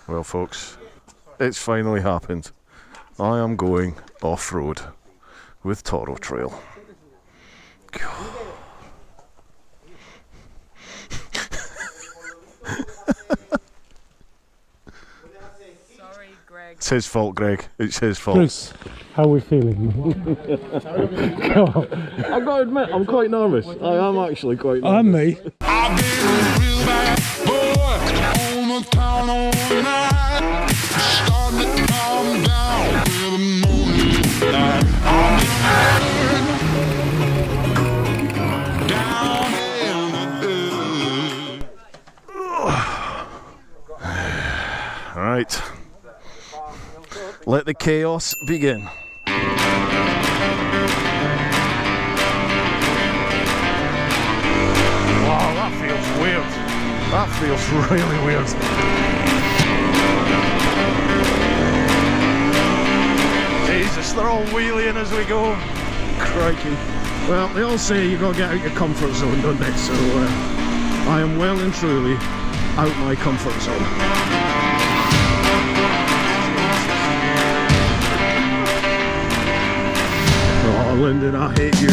Well, folks, it's finally happened. I am going off-road with Toro Trail. Sorry, Greg. It's his fault, Greg. It's his fault. Chris, how are we feeling? I've got to admit, I'm quite nervous. I am actually quite nervous. And me. I've been a real bad boy on the town all night. Starting to calm down with the morning light. I've been down in the dirt. Right. Let the chaos begin. Wow, that feels weird. That feels really weird. Jesus, they're all wheeling as we go. Crikey. Well, they all say you gotta get out your comfort zone, don't they? So I am well and truly out my comfort zone. Oh, Lyndon, I hate you.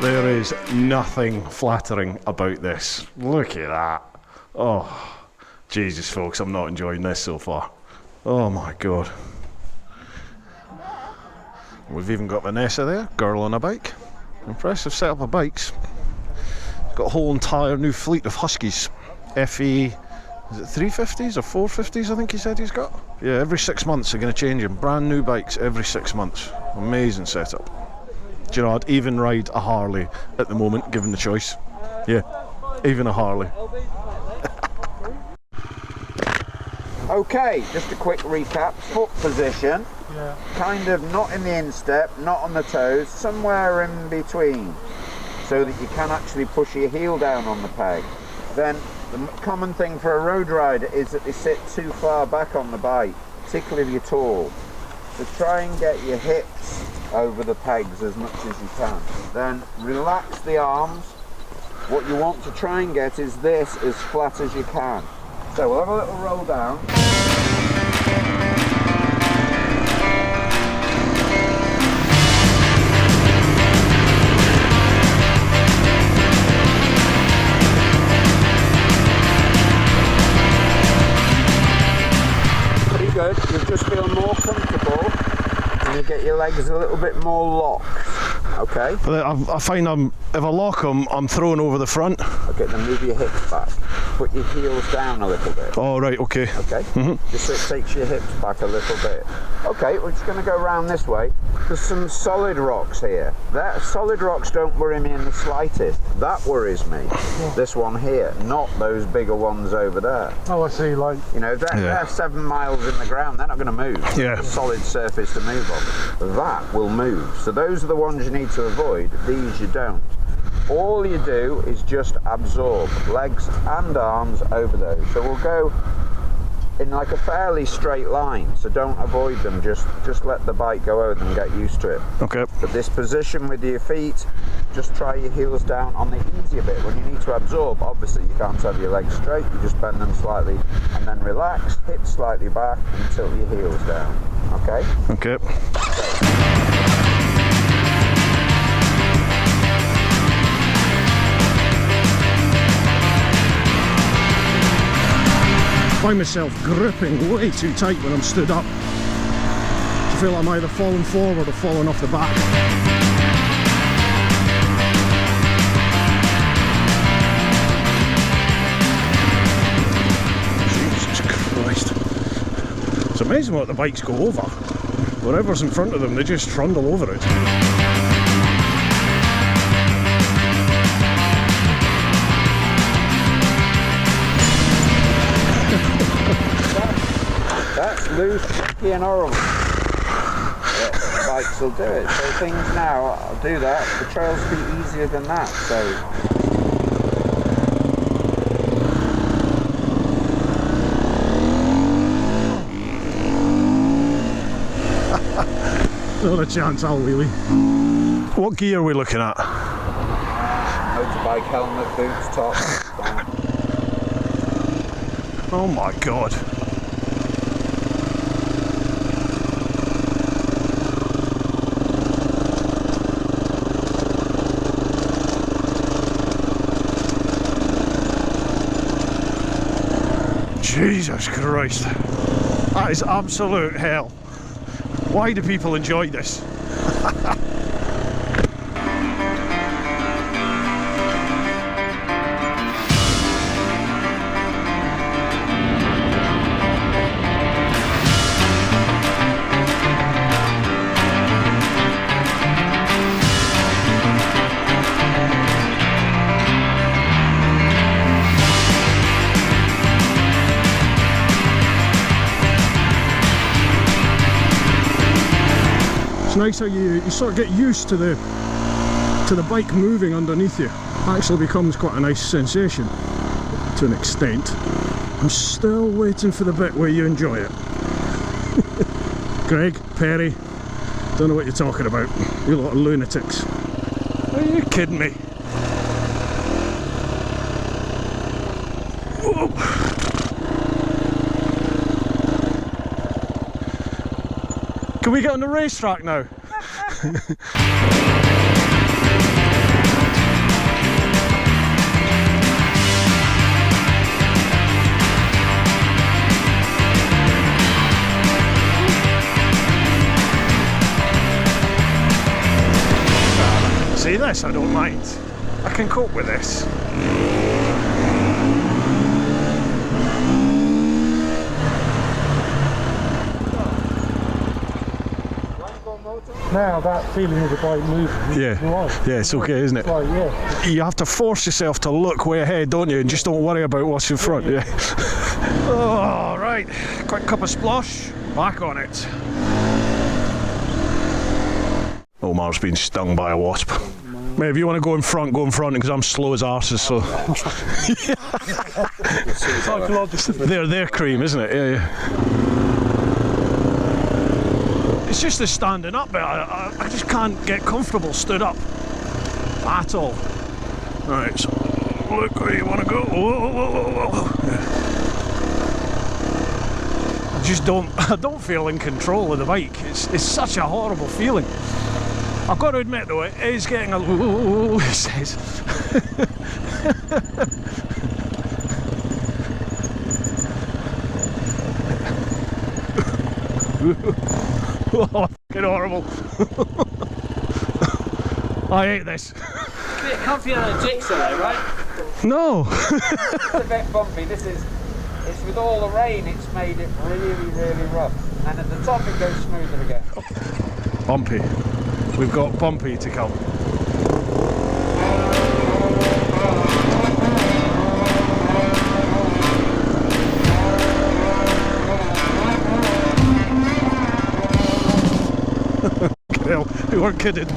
There is nothing flattering about this. Look at that. Oh, Jesus, folks, I'm not enjoying this so far. Oh my God. We've even got Vannessa there, girl on a bike. Impressive setup of bikes. Got a whole entire new fleet of Huskies. FE, is it 350s or 450s I think he said he's got? Yeah, every 6 months they're going to change them. Brand new bikes every 6 months. Amazing setup. Do you know, I'd even ride a Harley at the moment, given the choice. Yeah, even a Harley. Okay, just a quick recap. Foot position, kind of not in the instep, not on the toes, somewhere in between, so that you can actually push your heel down on the peg. Then the common thing for a road rider is that they sit too far back on the bike, particularly if you're tall. So try and get your hips over the pegs as much as you can. Then relax the arms. What you want to try and get is this as flat as you can. So we'll have a little roll down. Pretty good. You'll just feel more comfortable and you get your legs a little bit more locked. Okay. I find if I lock them, I'm thrown over the front. Okay, then move your hips back. Put your heels down a little bit. Oh, right, okay. Okay, just so it takes your hips back a little bit. Okay, we're just going to go around this way. There's some solid rocks here. Solid rocks don't worry me in the slightest. That worries me. This one here, not those bigger ones over there. Oh, I see, like... You know, they're 7 miles in the ground, they're not going to move. Yeah. Solid surface to move on. That will move. So those are the ones you need to avoid. These you don't. All you do is just absorb legs and arms over those. So we'll go in like a fairly straight line, so don't avoid them, just let the bike go over them and get used to it. Okay. But this position with your feet, just try your heels down on the easier bit. When you need to absorb, obviously you can't have your legs straight, you just bend them slightly and then relax, hips slightly back and tilt your heels down. Okay? Okay. I find myself gripping way too tight when I'm stood up. I feel I'm either falling forward or falling off the back. Jesus Christ. It's amazing what the bikes go over. Whatever's in front of them, they just trundle over it. That's loose, and horrible. bikes will do it. So things now, I'll do that. The trails be easier than that. So. Not a chance I'll wheelie. What gear are we looking at? Motorbike helmet, boots, top. Oh my god. Jesus Christ. That is absolute hell. Why do people enjoy this? It's nice how you sort of get used to the bike moving underneath you. Actually becomes quite a nice sensation to an extent. I'm still waiting for the bit where you enjoy it. Greg, Perry, don't know what you're talking about. You lot of lunatics. Are you kidding me? Whoa. Can we get on the racetrack now? See this? I don't mind. I can cope with this. Now that feeling of the bike moving. Yeah, Right. yeah, it's okay, isn't it? Right, yeah. You have to force yourself to look way ahead, don't you? And just don't worry about what's in front, yeah. Oh, right. Quick cup of splosh. Back on it. Omar's been stung by a wasp. Mate, if you want to go in front because I'm slow as arses, so... They're cream, isn't it? Yeah, yeah. It's just the standing up bit. I just can't get comfortable stood up at all. Alright, so look where you want to go. Whoa, whoa, whoa, whoa. Yeah. I don't feel in control of the bike. It's such a horrible feeling. I've got to admit though, it is getting a it says. Oh, fucking horrible. I hate this. It's a bit comfy on a jigsaw though, right? No. It's a bit bumpy. It's with all the rain, it's made it really, really rough. And at the top it goes smoother again. Bumpy. We've got bumpy to come. Hell, we weren't kidding.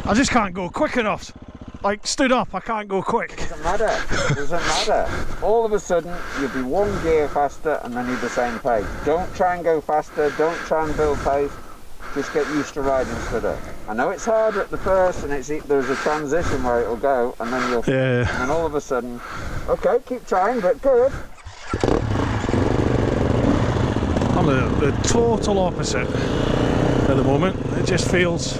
I just can't go quick enough. Like, stood up, I can't go quick. Doesn't matter. It doesn't matter. All of a sudden, you'll be one gear faster and then you're the same pace. Don't try and go faster. Don't try and build pace. Just get used to riding stood up. I know it's harder at the first, and there's a transition where it'll go, and then you'll. Yeah. And then all of a sudden, okay, keep trying, but good. I'm the total opposite at the moment. It just feels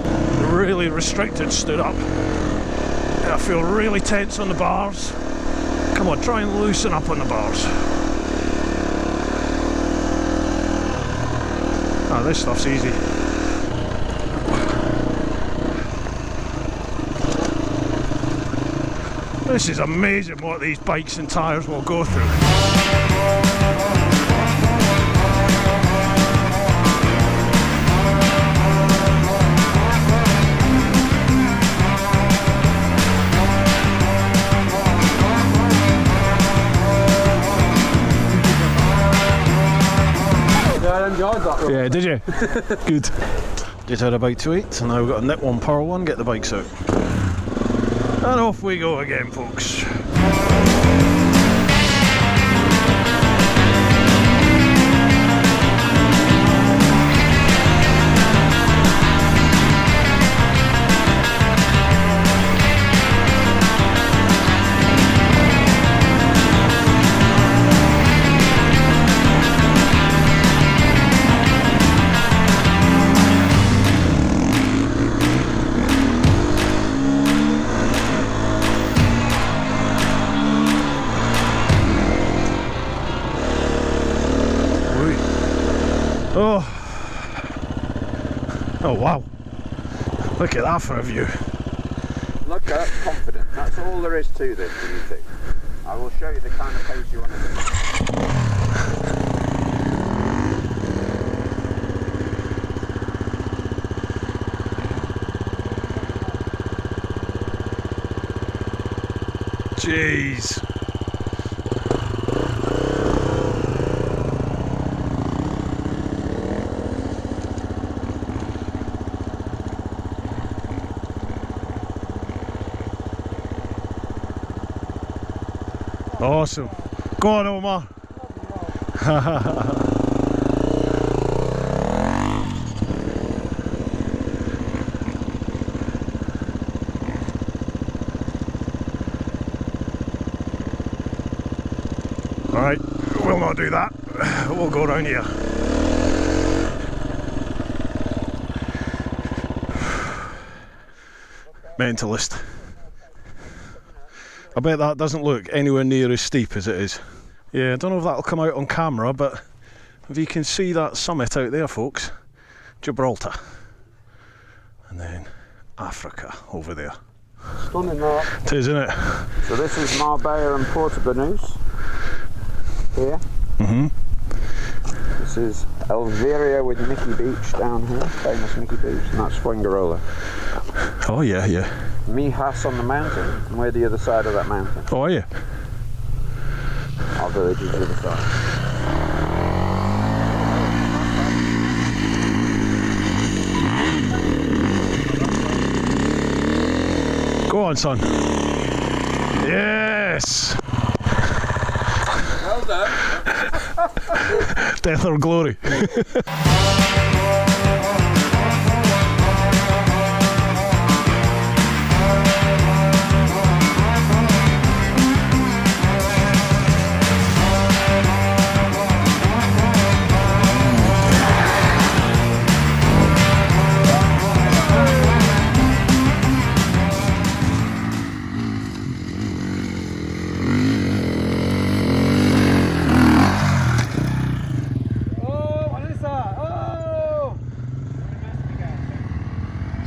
really restricted stood up. I feel really tense on the bars. Come on, try and loosen up on the bars. Ah, this stuff's easy. This is amazing what these bikes and tyres will go through. I enjoyed that one. Yeah, did you? Good. Just had a bite to eat, and now we've got to nip one, power one, get the bikes out. And off we go again, folks. Oh wow, look at that for a view. Look at confident. That's all there is to this, beauty. I will show you the kind of pace you want to do. Jeez. Awesome. Go on, Omar. Alright, we'll not do that. We'll go around here. Mentalist. I bet that doesn't look anywhere near as steep as it is. Yeah, I don't know if that'll come out on camera, but if you can see that summit out there, folks, Gibraltar. And then Africa over there. Stunning that. It is, isn't it? So this is Marbella and Porto Banús here. This is Elveria with Mickey Beach down here, famous Mickey Beach, and that's Fuengirola. Oh yeah, yeah. Mijas on the mountain, and we're the other side of that mountain. Oh, are you? Our village is the other side. Go on, son. Yes! Well done. Death or glory.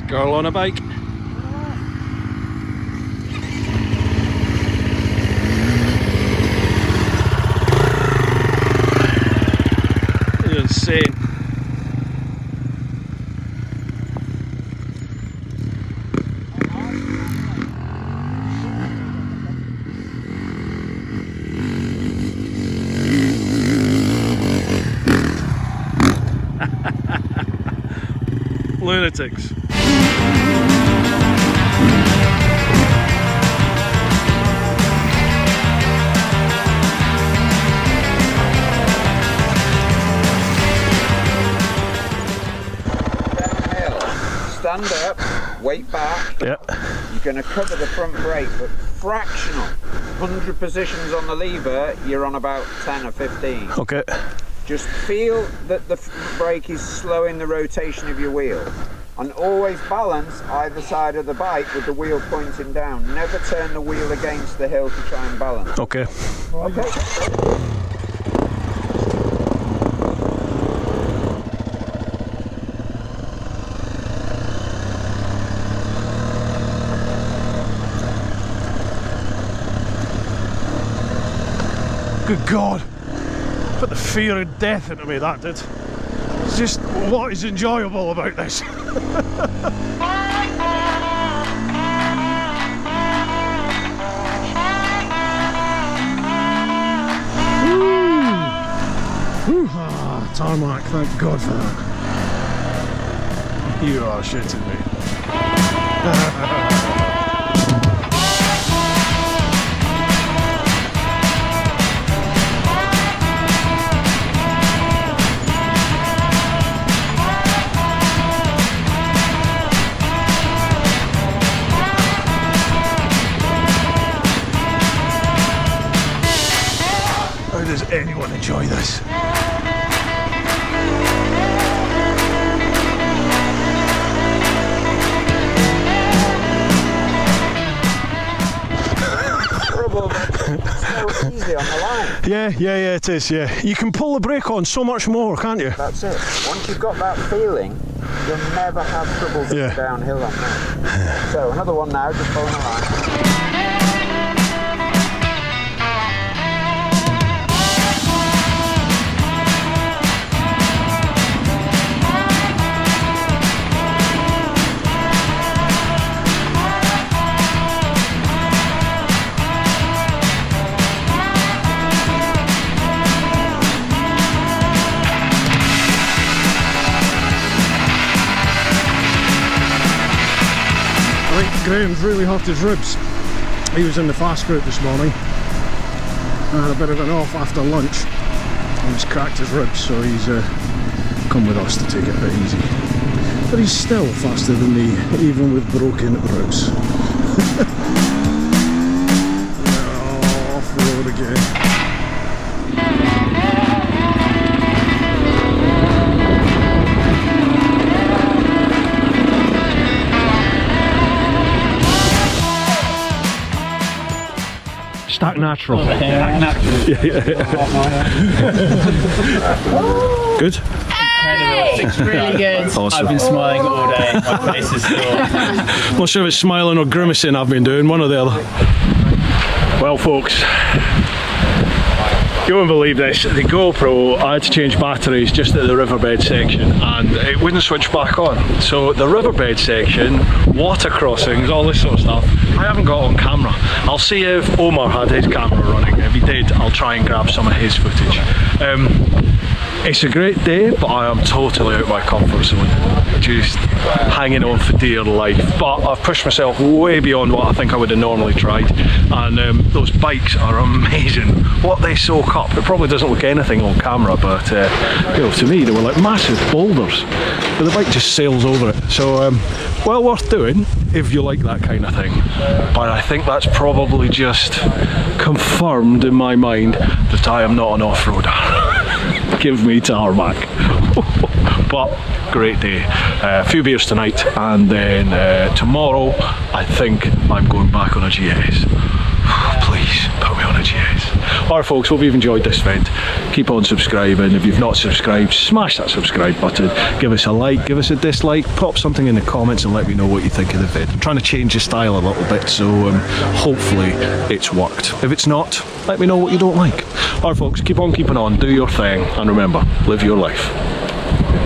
Girl on a bike. This is insane. Lunatics. Stand up, weight back. Yep. You're going to cover the front brake, but fractional. 100 positions on the lever, you're on about 10 or 15. Okay. Just feel that the brake is slowing the rotation of your wheel. And always balance either side of the bike with the wheel pointing down. Never turn the wheel against the hill to try and balance. Okay. Okay. Good God. Put the fear of death into me, that did. It's just, what is enjoyable about this? Ah, tarmac, thank God for that. You are shitting me. How does anyone enjoy this? So easy on the line. Yeah, it is, yeah. You can pull the brake on so much more, can't you? That's it. Once you've got that feeling, you'll never have trouble going downhill on that. So another one now, just pulling the line. Graham's really hurt his ribs. He was in the fast group this morning. I had a bit of an off after lunch and he's cracked his ribs, so he's come with us to take it a bit easy. But he's still faster than me, even with broken ribs. Oh, off-road again. Stack natural. Good? It's really good. Awesome. I've been smiling all day. My face is sore. Not sure if it's smiling or grimacing I've been doing, one or the other. Well folks, you won't believe this, the GoPro, I had to change batteries just at the riverbed section and it wouldn't switch back on. So the riverbed section, water crossings, all this sort of stuff, I haven't got on camera. I'll see if Omar had his camera running. If he did, I'll try and grab some of his footage. It's a great day, but I am totally out of my comfort zone. Just hanging on for dear life. But I've pushed myself way beyond what I think I would have normally tried. And those bikes are amazing. What they soak up, it probably doesn't look anything on camera, but you know, to me they were like massive boulders. But the bike just sails over it. So well worth doing if you like that kind of thing. But I think that's probably just confirmed in my mind that I am not an off-roader. Give me tarmac. But great day. A few beers tonight and then tomorrow I think I'm going back on a GS. Please put me on a GS. Alright folks, hope you've enjoyed this event. Keep on subscribing. If you've not subscribed, smash that subscribe button. Give us a like, give us a dislike, pop something in the comments and let me know what you think of the vid. I'm trying to change the style a little bit, so hopefully it's worked. If it's not, let me know what you don't like. Alright folks, keep on keeping on, do your thing, and remember, live your life.